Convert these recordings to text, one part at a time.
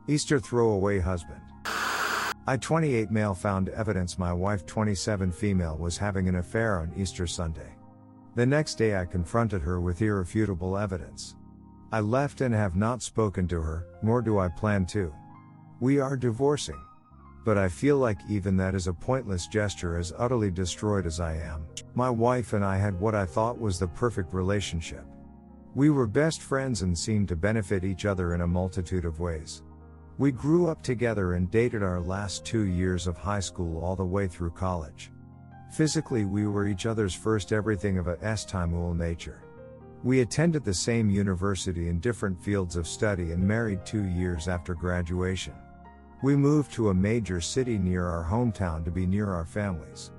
Easter throwaway husband. I 28 male found evidence my wife 27 female was having an affair on Easter Sunday. The next day I confronted her with irrefutable evidence. I left and have not spoken to her, nor do I plan to. We are divorcing. But I feel like even that is a pointless gesture, as utterly destroyed as I am. My wife and I had what I thought was the perfect relationship. We were best friends and seemed to benefit each other in a multitude of ways. We grew up together and dated our last 2 years of high school all the way through college. Physically, we were each other's first everything of a estimable nature. We attended the same university in different fields of study and married 2 years after graduation. We moved to a major city near our hometown to be near our families.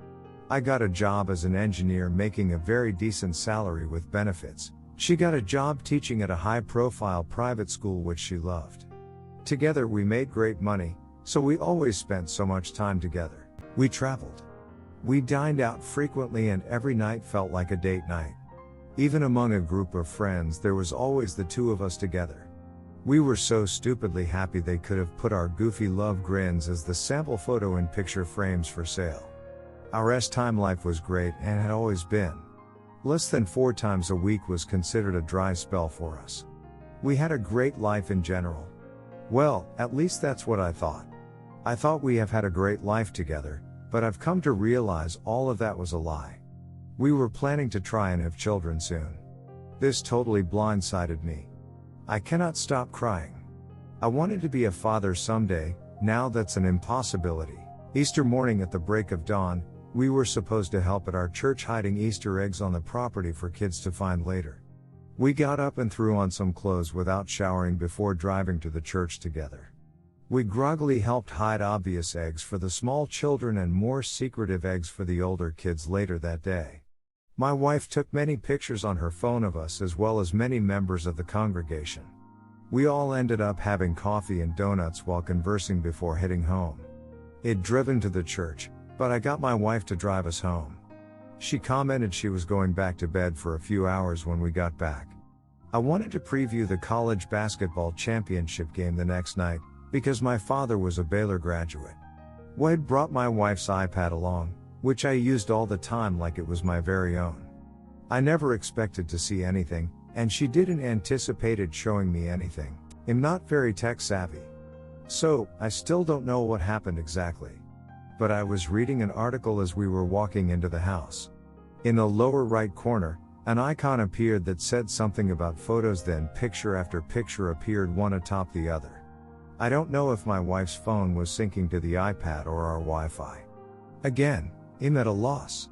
I got a job as an engineer making a very decent salary with benefits. She got a job teaching at a high-profile private school which she loved. Together we made great money, so we always spent so much time together. We traveled. We dined out frequently and every night felt like a date night. Even among a group of friends there was always the two of us together. We were so stupidly happy they could have put our goofy love grins as the sample photo in picture frames for sale. Our time life was great and had always been. Less than 4 times a week was considered a dry spell for us. We had a great life in general. Well, at least that's what I thought. I thought we have had a great life together, but I've come to realize all of that was a lie. We were planning to try and have children soon. This totally blindsided me. I cannot stop crying. I wanted to be a father someday, now that's an impossibility. Easter morning at the break of dawn, we were supposed to help at our church hiding Easter eggs on the property for kids to find later. We got up and threw on some clothes without showering before driving to the church together. We groggily helped hide obvious eggs for the small children and more secretive eggs for the older kids later that day. My wife took many pictures on her phone of us as well as many members of the congregation. We all ended up having coffee and donuts while conversing before heading home. I'd driven to the church, but I got my wife to drive us home. She commented she was going back to bed for a few hours when we got back. I wanted to preview the college basketball championship game the next night, because my father was a Baylor graduate. Wade brought my wife's iPad along, which I used all the time like it was my very own. I never expected to see anything, and she didn't anticipate it showing me anything. I'm not very tech savvy. So, I still don't know what happened exactly. But I was reading an article as we were walking into the house. In the lower right corner, an icon appeared that said something about photos, then picture after picture appeared one atop the other. I don't know if my wife's phone was syncing to the iPad or our Wi-Fi. Again, I'm at a loss.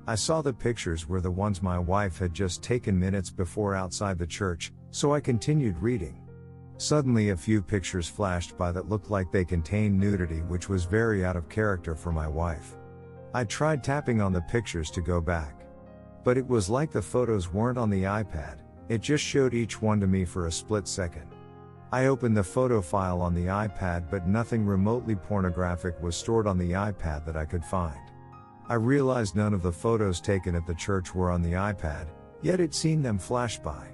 I saw the pictures were the ones my wife had just taken minutes before outside the church, so I continued reading. Suddenly a few pictures flashed by that looked like they contained nudity, which was very out of character for my wife. I tried tapping on the pictures to go back. But it was like the photos weren't on the iPad, it just showed each one to me for a split second. I opened the photo file on the iPad, but nothing remotely pornographic was stored on the iPad that I could find. I realized none of the photos taken at the church were on the iPad, yet I'd seen them flash by.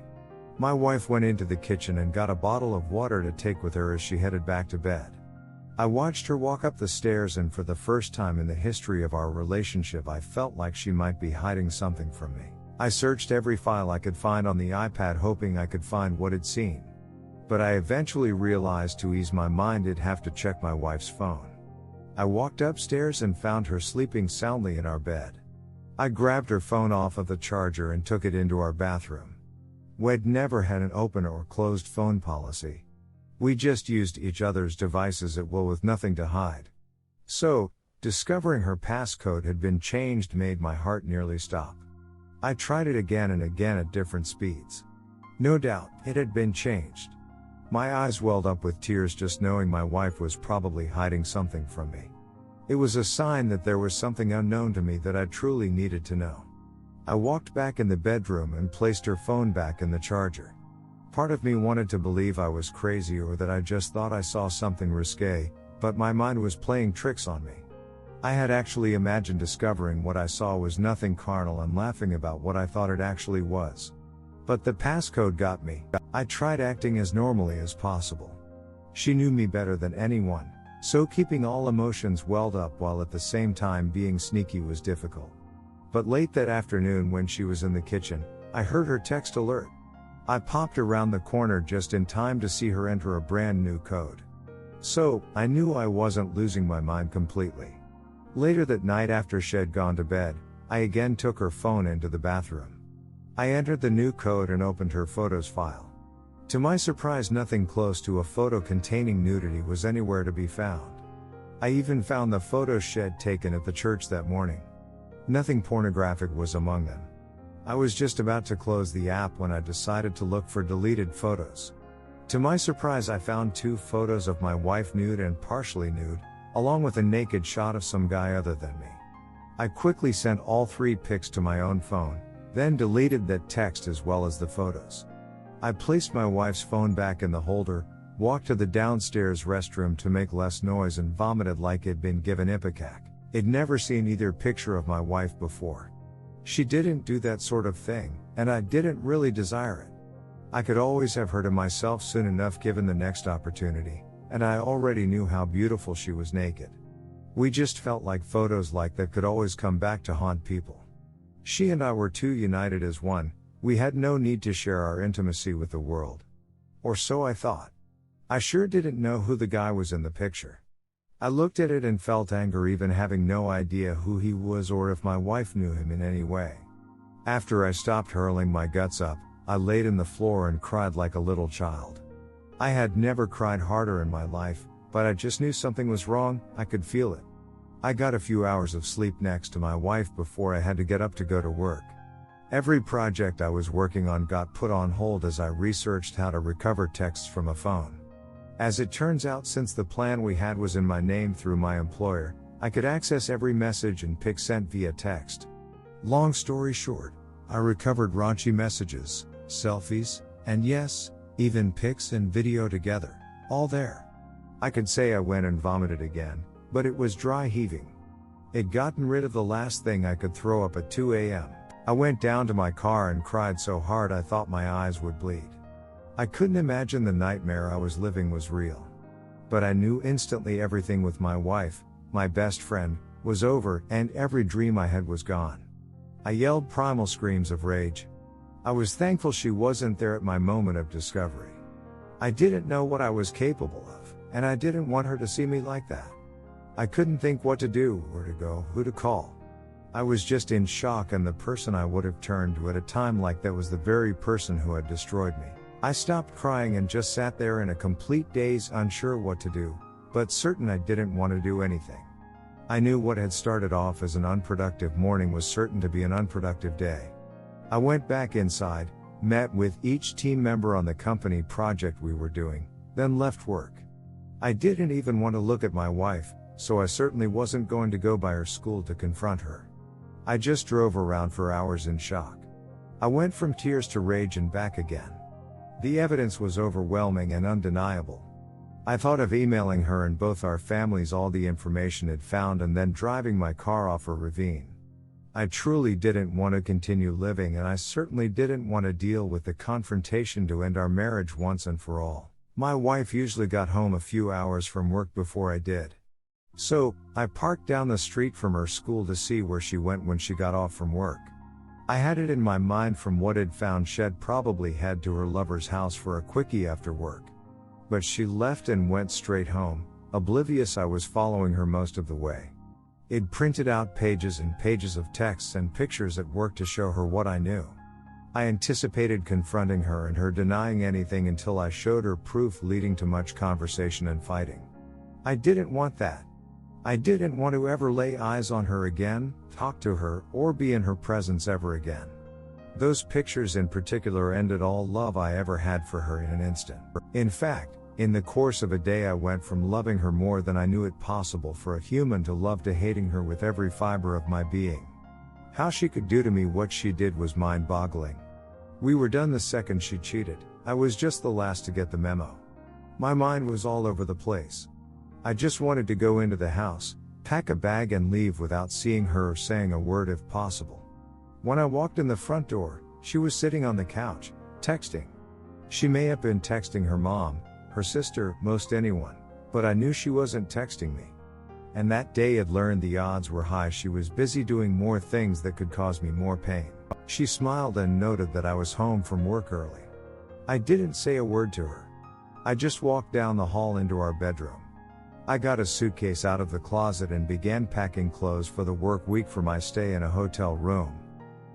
My wife went into the kitchen and got a bottle of water to take with her as she headed back to bed. I watched her walk up the stairs, and for the first time in the history of our relationship I felt like she might be hiding something from me. I searched every file I could find on the iPad hoping I could find what I'd seen. But I eventually realized to ease my mind I'd have to check my wife's phone. I walked upstairs and found her sleeping soundly in our bed. I grabbed her phone off of the charger and took it into our bathroom. We'd never had an open or closed phone policy. We just used each other's devices at will with nothing to hide. So, discovering her passcode had been changed made my heart nearly stop. I tried it again and again at different speeds. No doubt, it had been changed. My eyes welled up with tears just knowing my wife was probably hiding something from me. It was a sign that there was something unknown to me that I truly needed to know. I walked back in the bedroom and placed her phone back in the charger. Part of me wanted to believe I was crazy or that I just thought I saw something risque, but my mind was playing tricks on me. I had actually imagined discovering what I saw was nothing carnal and laughing about what I thought it actually was. But the passcode got me. I tried acting as normally as possible. She knew me better than anyone, so keeping all emotions welled up while at the same time being sneaky was difficult. But late that afternoon when she was in the kitchen, I heard her text alert. I popped around the corner just in time to see her enter a brand new code. So, I knew I wasn't losing my mind completely. Later that night after she'd gone to bed, I again took her phone into the bathroom. I entered the new code and opened her photos file. To my surprise, nothing close to a photo containing nudity was anywhere to be found. I even found the photos she'd taken at the church that morning. Nothing pornographic was among them. I was just about to close the app when I decided to look for deleted photos. To my surprise, I found 2 photos of my wife nude and partially nude, along with a naked shot of some guy other than me. I quickly sent all 3 pics to my own phone, then deleted that text as well as the photos. I placed my wife's phone back in the holder, walked to the downstairs restroom to make less noise, and vomited like it'd been given ipecac. I'd never seen either picture of my wife before. She didn't do that sort of thing, and I didn't really desire it. I could always have her to myself soon enough given the next opportunity, and I already knew how beautiful she was naked. We just felt like photos like that could always come back to haunt people. She and I were too united as one. We had no need to share our intimacy with the world. Or so I thought. I sure didn't know who the guy was in the picture. I looked at it and felt anger, even having no idea who he was or if my wife knew him in any way. After I stopped hurling my guts up, I laid on the floor and cried like a little child. I had never cried harder in my life, but I just knew something was wrong. I could feel it. I got a few hours of sleep next to my wife before I had to get up to go to work. Every project I was working on got put on hold as I researched how to recover texts from a phone. As it turns out, since the plan we had was in my name through my employer, I could access every message and pic sent via text. Long story short, I recovered raunchy messages, selfies, and yes, even pics and video together, all there. I could say I went and vomited again, but it was dry heaving. I'd gotten rid of the last thing I could throw up at 2 a.m. I went down to my car and cried so hard I thought my eyes would bleed. I couldn't imagine the nightmare I was living was real. But I knew instantly everything with my wife, my best friend, was over, and every dream I had was gone. I yelled primal screams of rage. I was thankful she wasn't there at my moment of discovery. I didn't know what I was capable of, and I didn't want her to see me like that. I couldn't think what to do, where to go, who to call. I was just in shock, and the person I would have turned to at a time like that was the very person who had destroyed me. I stopped crying and just sat there in a complete daze, unsure what to do, but certain I didn't want to do anything. I knew what had started off as an unproductive morning was certain to be an unproductive day. I went back inside, met with each team member on the company project we were doing, then left work. I didn't even want to look at my wife, so I certainly wasn't going to go by her school to confront her. I just drove around for hours in shock. I went from tears to rage and back again. The evidence was overwhelming and undeniable. I thought of emailing her and both our families all the information it found and then driving my car off a ravine. I truly didn't want to continue living, and I certainly didn't want to deal with the confrontation to end our marriage once and for all. My wife usually got home a few hours from work before I did. So, I parked down the street from her school to see where she went when she got off from work. I had it in my mind from what I'd found she'd probably head to her lover's house for a quickie after work. But she left and went straight home, oblivious I was following her most of the way. I'd printed out pages and pages of texts and pictures at work to show her what I knew. I anticipated confronting her and her denying anything until I showed her proof, leading to much conversation and fighting. I didn't want that. I didn't want to ever lay eyes on her again, talk to her, or be in her presence ever again. Those pictures in particular ended all love I ever had for her in an instant. In fact, in the course of a day I went from loving her more than I knew it possible for a human to love to hating her with every fiber of my being. How she could do to me what she did was mind-boggling. We were done the second she cheated. I was just the last to get the memo. My mind was all over the place. I just wanted to go into the house, pack a bag and leave without seeing her or saying a word if possible. When I walked in the front door, she was sitting on the couch, texting. She may have been texting her mom, her sister, most anyone, but I knew she wasn't texting me. And that day I'd learned the odds were high she was busy doing more things that could cause me more pain. She smiled and noted that I was home from work early. I didn't say a word to her. I just walked down the hall into our bedroom. I got a suitcase out of the closet and began packing clothes for the work week for my stay in a hotel room.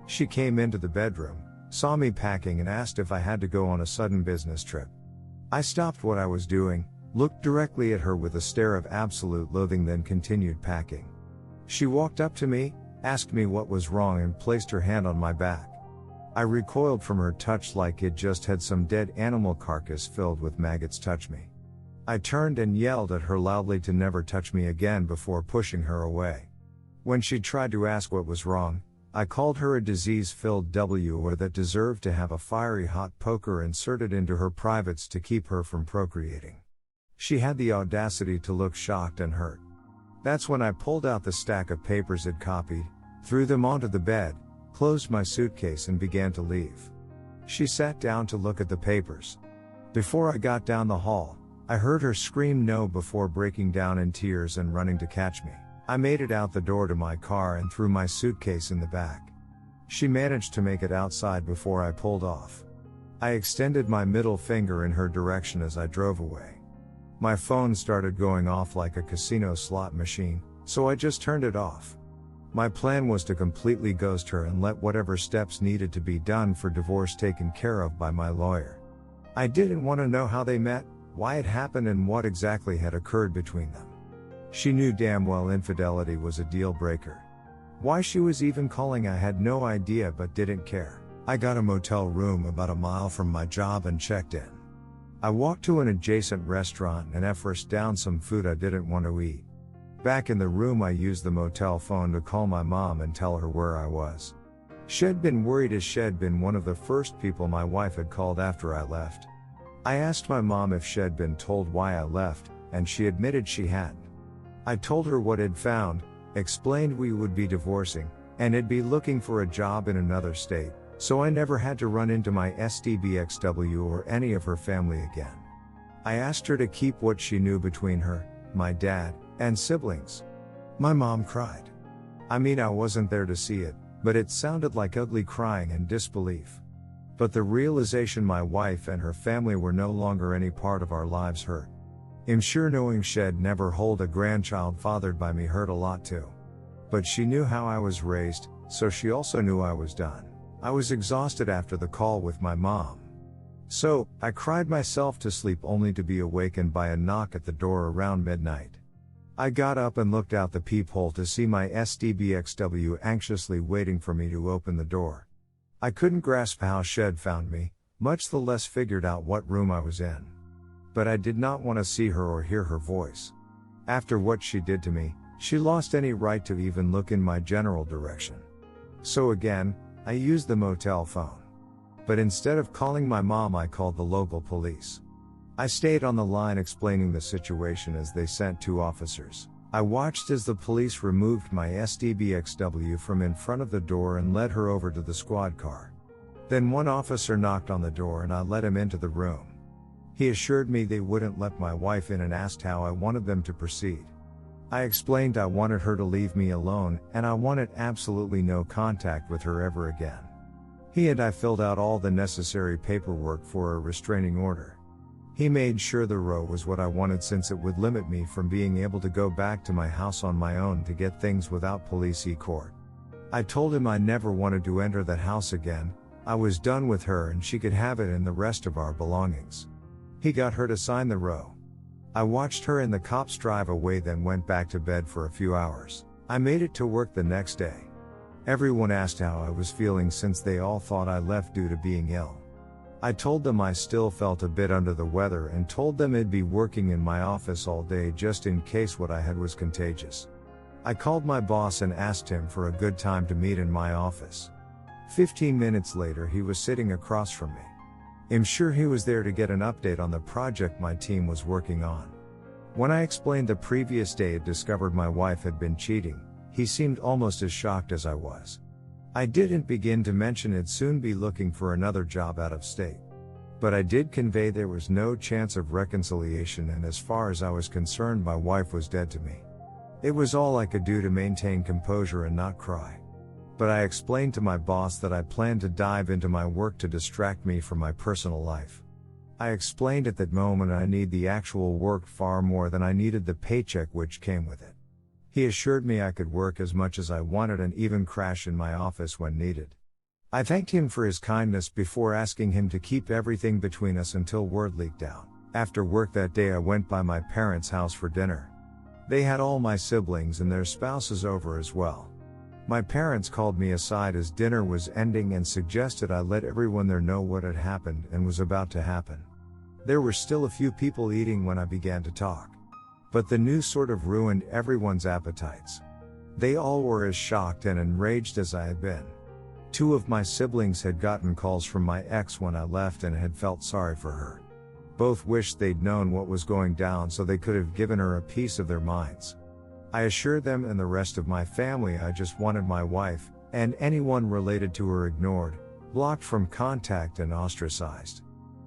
She came into the bedroom, saw me packing and asked if I had to go on a sudden business trip. I stopped what I was doing, looked directly at her with a stare of absolute loathing, then continued packing. She walked up to me, asked me what was wrong and placed her hand on my back. I recoiled from her touch like it just had some dead animal carcass filled with maggots touch me. I turned and yelled at her loudly to never touch me again before pushing her away. When she tried to ask what was wrong, I called her a disease-filled W that deserved to have a fiery hot poker inserted into her privates to keep her from procreating. She had the audacity to look shocked and hurt. That's when I pulled out the stack of papers I'd copied, threw them onto the bed, closed my suitcase and began to leave. She sat down to look at the papers. Before I got down the hall, I heard her scream no before breaking down in tears and running to catch me. I made it out the door to my car and threw my suitcase in the back. She managed to make it outside before I pulled off. I extended my middle finger in her direction as I drove away. My phone started going off like a casino slot machine, so I just turned it off. My plan was to completely ghost her and let whatever steps needed to be done for divorce taken care of by my lawyer. I didn't want to know how they met, why it happened and what exactly had occurred between them. She knew damn well infidelity was a deal breaker. Why she was even calling I had no idea but didn't care. I got a motel room about a mile from my job and checked in. I walked to an adjacent restaurant and efforced down some food I didn't want to eat. Back in the room I used the motel phone to call my mom and tell her where I was. She'd been worried as she'd been one of the first people my wife had called after I left. I asked my mom if she'd been told why I left, and she admitted she hadn't. I told her what I'd found, explained we would be divorcing, and I'd be looking for a job in another state, so I never had to run into my SDBXW or any of her family again. I asked her to keep what she knew between her, my dad, and siblings. My mom cried. I mean, I wasn't there to see it, but it sounded like ugly crying and disbelief. But the realization my wife and her family were no longer any part of our lives hurt. I'm sure knowing she'd never hold a grandchild fathered by me hurt a lot too. But she knew how I was raised, so she also knew I was done. I was exhausted after the call with my mom. So, I cried myself to sleep only to be awakened by a knock at the door around midnight. I got up and looked out the peephole to see my SDBXW anxiously waiting for me to open the door. I couldn't grasp how she'd found me, much the less figured out what room I was in. But I did not want to see her or hear her voice. After what she did to me, she lost any right to even look in my general direction. So again, I used the motel phone. But instead of calling my mom, I called the local police. I stayed on the line explaining the situation as they sent 2 officers. I watched as the police removed my SDBXW from in front of the door and led her over to the squad car. Then one officer knocked on the door and I let him into the room. He assured me they wouldn't let my wife in and asked how I wanted them to proceed. I explained I wanted her to leave me alone and I wanted absolutely no contact with her ever again. He and I filled out all the necessary paperwork for a restraining order. He made sure the row was what I wanted since it would limit me from being able to go back to my house on my own to get things without police escort. I told him I never wanted to enter that house again, I was done with her and she could have it and the rest of our belongings. He got her to sign the row. I watched her and the cops drive away, then went back to bed for a few hours. I made it to work the next day. Everyone asked how I was feeling since they all thought I left due to being ill. I told them I still felt a bit under the weather and told them I'd be working in my office all day just in case what I had was contagious. I called my boss and asked him for a good time to meet in my office. 15 minutes later he was sitting across from me. I'm sure he was there to get an update on the project my team was working on. When I explained the previous day I'd discovered my wife had been cheating, he seemed almost as shocked as I was. I didn't begin to mention I'd soon be looking for another job out of state. But I did convey there was no chance of reconciliation, and as far as I was concerned, my wife was dead to me. It was all I could do to maintain composure and not cry. But I explained to my boss that I planned to dive into my work to distract me from my personal life. I explained at that moment I need the actual work far more than I needed the paycheck which came with it. He assured me I could work as much as I wanted and even crash in my office when needed. I thanked him for his kindness before asking him to keep everything between us until word leaked out. After work that day, I went by my parents' house for dinner. They had all my siblings and their spouses over as well. My parents called me aside as dinner was ending and suggested I let everyone there know what had happened and was about to happen. There were still a few people eating when I began to talk. But the news sort of ruined everyone's appetites. They all were as shocked and enraged as I had been. 2 of my siblings had gotten calls from my ex when I left and had felt sorry for her. Both wished they'd known what was going down so they could have given her a piece of their minds. I assured them and the rest of my family I just wanted my wife, and anyone related to her, ignored, blocked from contact and ostracized.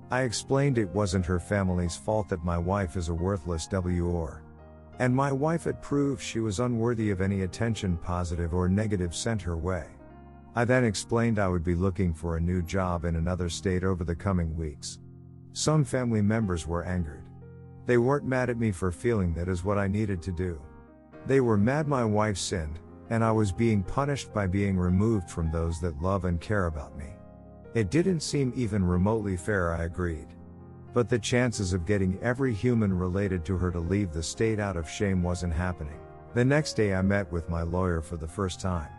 I explained it wasn't her family's fault that my wife is a worthless WR. And my wife had proved she was unworthy of any attention, positive or negative, sent her way. I then explained I would be looking for a new job in another state over the coming weeks. Some family members were angered. They weren't mad at me for feeling that is what I needed to do. They were mad my wife sinned, and I was being punished by being removed from those that love and care about me. It didn't seem even remotely fair, I agreed. But the chances of getting every human related to her to leave the state out of shame wasn't happening. The next day I met with my lawyer for the first time.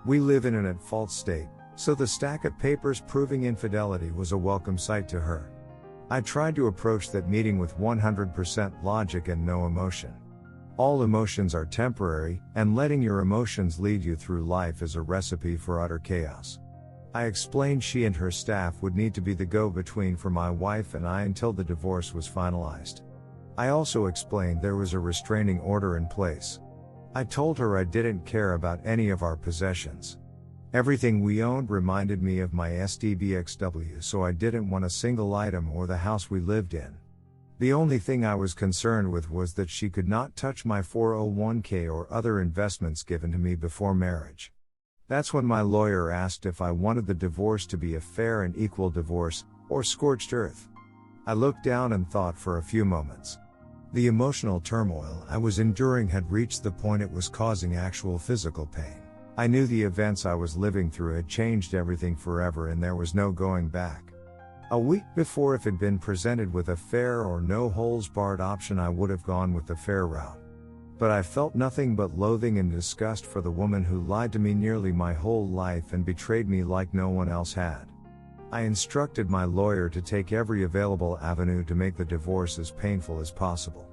We live in an at-fault state, so the stack of papers proving infidelity was a welcome sight to her. I tried to approach that meeting with 100% logic and no emotion. All emotions are temporary, and letting your emotions lead you through life is a recipe for utter chaos. I explained she and her staff would need to be the go-between for my wife and I until the divorce was finalized. I also explained there was a restraining order in place. I told her I didn't care about any of our possessions. Everything we owned reminded me of my SDBXW, so I didn't want a single item or the house we lived in. The only thing I was concerned with was that she could not touch my 401k or other investments given to me before marriage. That's when my lawyer asked if I wanted the divorce to be a fair and equal divorce, or scorched earth. I looked down and thought for a few moments. The emotional turmoil I was enduring had reached the point it was causing actual physical pain. I knew the events I was living through had changed everything forever and there was no going back. A week before, if I'd been presented with a fair or no holds barred option, I would have gone with the fair route. But I felt nothing but loathing and disgust for the woman who lied to me nearly my whole life and betrayed me like no one else had. I instructed my lawyer to take every available avenue to make the divorce as painful as possible.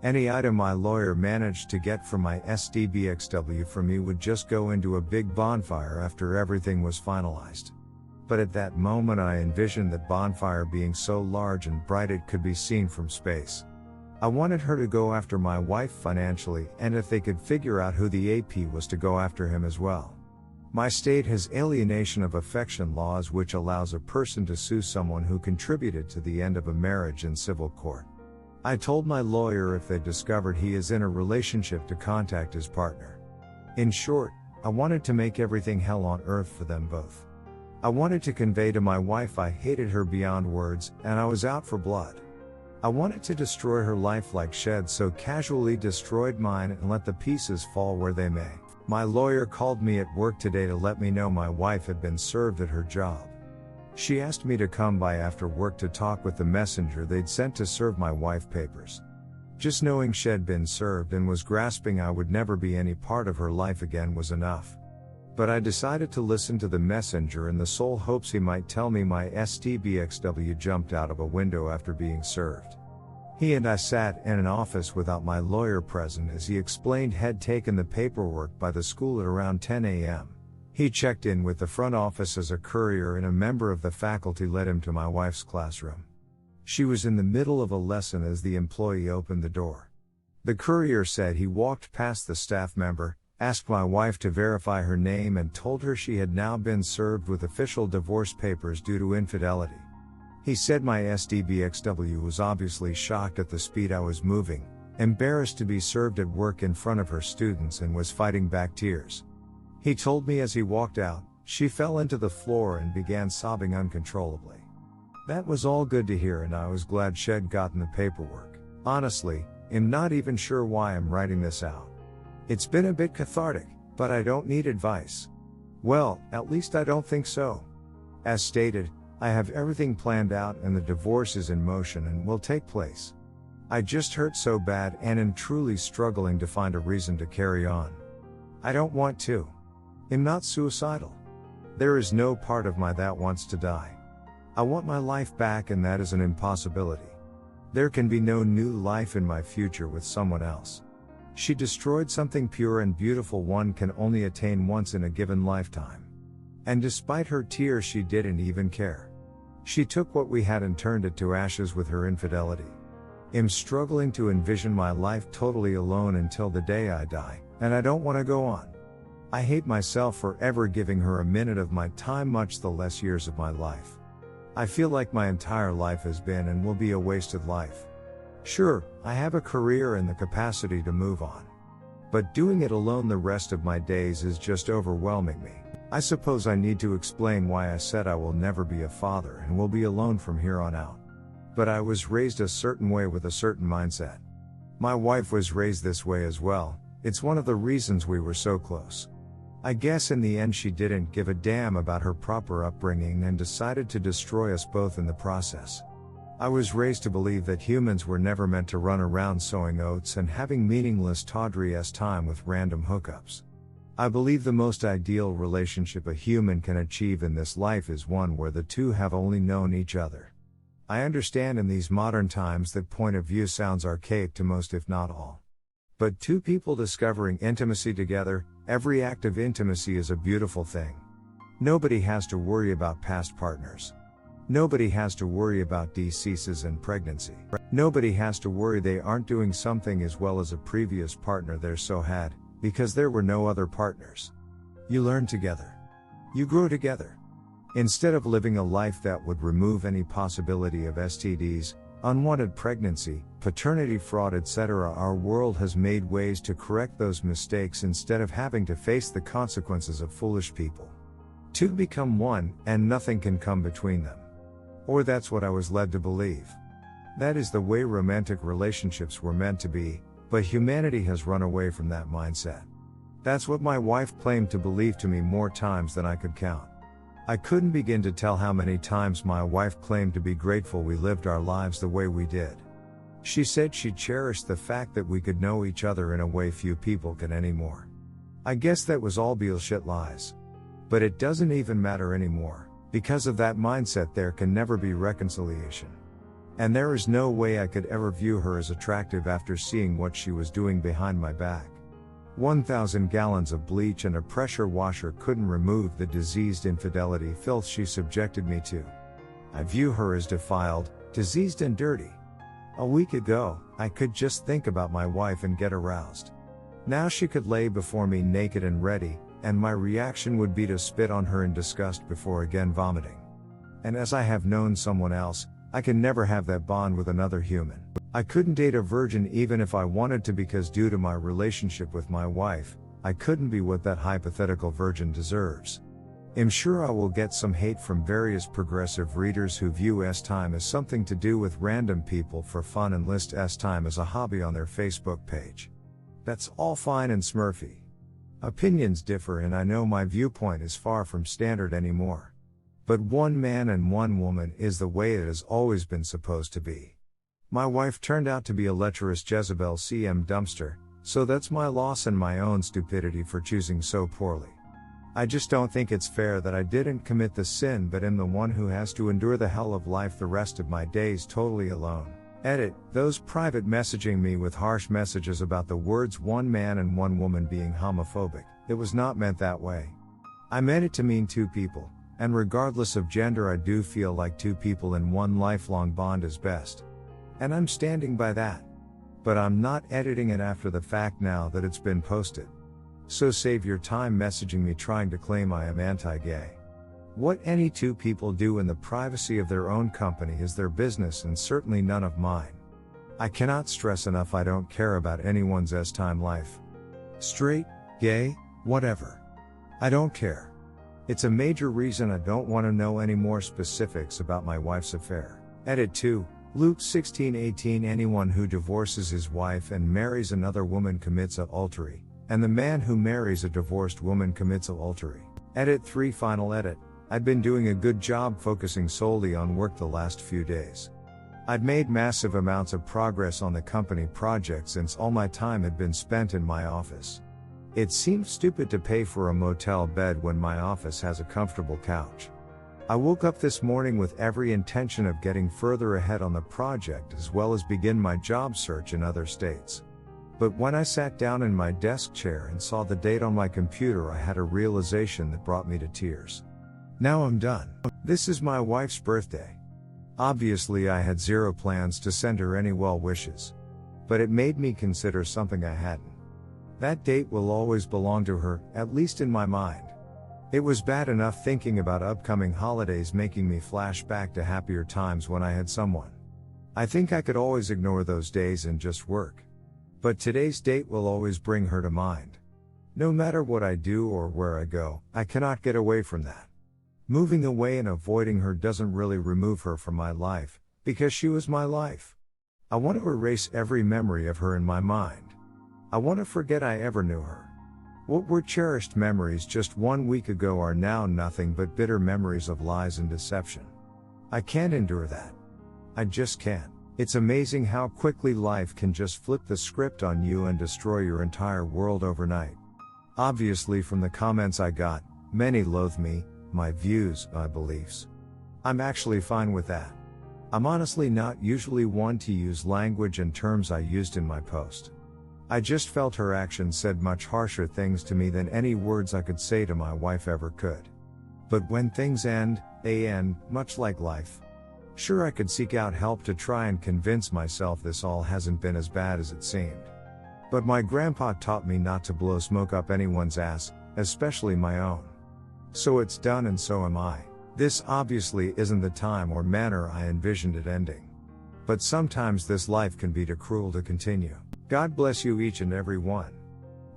Any item my lawyer managed to get from my SDBXW for me would just go into a big bonfire after everything was finalized. But at that moment I envisioned that bonfire being so large and bright it could be seen from space. I wanted her to go after my wife financially, and if they could figure out who the AP was, to go after him as well. My state has alienation of affection laws which allows a person to sue someone who contributed to the end of a marriage in civil court. I told my lawyer if they discovered he is in a relationship to contact his partner. In short, I wanted to make everything hell on earth for them both. I wanted to convey to my wife I hated her beyond words, and I was out for blood. I wanted to destroy her life like Shed so casually destroyed mine and let the pieces fall where they may. My lawyer called me at work today to let me know my wife had been served at her job. She asked me to come by after work to talk with the messenger they'd sent to serve my wife papers. Just knowing she'd been served and was grasping I would never be any part of her life again was enough. But I decided to listen to the messenger in the sole hopes he might tell me my SDBXW jumped out of a window after being served. He and I sat in an office without my lawyer present as he explained he'd taken the paperwork by the school at around 10 a.m. He checked in with the front office as a courier and a member of the faculty led him to my wife's classroom. She was in the middle of a lesson as the employee opened the door. The courier said he walked past the staff member, asked my wife to verify her name and told her she had now been served with official divorce papers due to infidelity. He said my SDBXW was obviously shocked at the speed I was moving, embarrassed to be served at work in front of her students, and was fighting back tears. He told me as he walked out, she fell into the floor and began sobbing uncontrollably. That was all good to hear, and I was glad she'd gotten the paperwork. Honestly, I'm not even sure why I'm writing this out. It's been a bit cathartic, but I don't need advice. Well, at least I don't think so. As stated, I have everything planned out and the divorce is in motion and will take place. I just hurt so bad and am truly struggling to find a reason to carry on. I don't want to. I'm not suicidal. There is no part of my that wants to die. I want my life back, and that is an impossibility. There can be no new life in my future with someone else. She destroyed something pure and beautiful one can only attain once in a given lifetime. And despite her tears, she didn't even care. She took what we had and turned it to ashes with her infidelity. I'm struggling to envision my life totally alone until the day I die, and I don't want to go on. I hate myself for ever giving her a minute of my time, much the less years of my life. I feel like my entire life has been and will be a wasted life. Sure, I have a career and the capacity to move on. But doing it alone the rest of my days is just overwhelming me. I suppose I need to explain why I said I will never be a father and will be alone from here on out. But I was raised a certain way with a certain mindset. My wife was raised this way as well. It's one of the reasons we were so close. I guess in the end she didn't give a damn about her proper upbringing and decided to destroy us both in the process. I was raised to believe that humans were never meant to run around sowing oats and having meaningless tawdry-ass time with random hookups. I believe the most ideal relationship a human can achieve in this life is one where the two have only known each other. I understand in these modern times that point of view sounds archaic to most, if not all. But two people discovering intimacy together, every act of intimacy is a beautiful thing. Nobody has to worry about past partners. Nobody has to worry about deceases and pregnancy. Nobody has to worry they aren't doing something as well as a previous partner they so had, because there were no other partners. You learn together. You grow together. Instead of living a life that would remove any possibility of STDs, unwanted pregnancy, paternity fraud, etc., our world has made ways to correct those mistakes instead of having to face the consequences of foolish people. Two become one, and nothing can come between them. Or that's what I was led to believe. That is the way romantic relationships were meant to be, but humanity has run away from that mindset. That's what my wife claimed to believe to me more times than I could count. I couldn't begin to tell how many times my wife claimed to be grateful we lived our lives the way we did. She said she cherished the fact that we could know each other in a way few people can anymore. I guess that was all bullshit lies. But it doesn't even matter anymore. Because of that mindset, there can never be reconciliation. And there is no way I could ever view her as attractive after seeing what she was doing behind my back. 1,000 gallons of bleach and a pressure washer couldn't remove the diseased infidelity filth she subjected me to. I view her as defiled, diseased and dirty. A week ago, I could just think about my wife and get aroused. Now she could lay before me naked and ready, and my reaction would be to spit on her in disgust before again vomiting. And as I have known someone else, I can never have that bond with another human. I couldn't date a virgin even if I wanted to, because due to my relationship with my wife, I couldn't be what that hypothetical virgin deserves. I'm sure I will get some hate from various progressive readers who view S-time as something to do with random people for fun and list S-time as a hobby on their Facebook page. That's all fine and smurfy. Opinions differ, and I know my viewpoint is far from standard anymore. But one man and one woman is the way it has always been supposed to be. My wife turned out to be a lecherous Jezebel CM dumpster, so that's my loss and my own stupidity for choosing so poorly. I just don't think it's fair that I didn't commit the sin but am the one who has to endure the hell of life the rest of my days totally alone. Edit, those private messaging me with harsh messages about the words one man and one woman being homophobic, it was not meant that way. I meant it to mean two people, and regardless of gender I do feel like two people in one lifelong bond is best. And I'm standing by that. But I'm not editing it after the fact now that it's been posted. So save your time messaging me trying to claim I am anti-gay. What any two people do in the privacy of their own company is their business and certainly none of mine. I cannot stress enough I don't care about anyone's time life. Straight, gay, whatever. I don't care. It's a major reason I don't want to know any more specifics about my wife's affair. Edit 2, Luke 16:18 Anyone who divorces his wife and marries another woman commits adultery, and the man who marries a divorced woman commits adultery. Edit 3 Final edit. I'd been doing a good job focusing solely on work the last few days. I'd made massive amounts of progress on the company project since all my time had been spent in my office. It seemed stupid to pay for a motel bed when my office has a comfortable couch. I woke up this morning with every intention of getting further ahead on the project as well as begin my job search in other states. But when I sat down in my desk chair and saw the date on my computer, I had a realization that brought me to tears. Now I'm done. This is my wife's birthday. Obviously I had zero plans to send her any well wishes. But it made me consider something I hadn't. That date will always belong to her, at least in my mind. It was bad enough thinking about upcoming holidays making me flash back to happier times when I had someone. I think I could always ignore those days and just work. But today's date will always bring her to mind. No matter what I do or where I go, I cannot get away from that. Moving away and avoiding her doesn't really remove her from my life, because she was my life. I want to erase every memory of her in my mind. I want to forget I ever knew her. What were cherished memories just 1 week ago are now nothing but bitter memories of lies and deception. I can't endure that. I just can't. It's amazing how quickly life can just flip the script on you and destroy your entire world overnight. Obviously from the comments I got, many loathe me, my views, my beliefs. I'm actually fine with that. I'm honestly not usually one to use language and terms I used in my post. I just felt her actions said much harsher things to me than any words I could say to my wife ever could. But when things end, they end, much like life. Sure, I could seek out help to try and convince myself this all hasn't been as bad as it seemed. But my grandpa taught me not to blow smoke up anyone's ass, especially my own. So it's done and so am I. This obviously isn't the time or manner I envisioned it ending. But sometimes this life can be too cruel to continue. God bless you each and every one.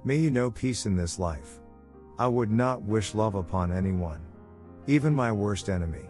May you know peace in this life. I would not wish love upon anyone. Even my worst enemy.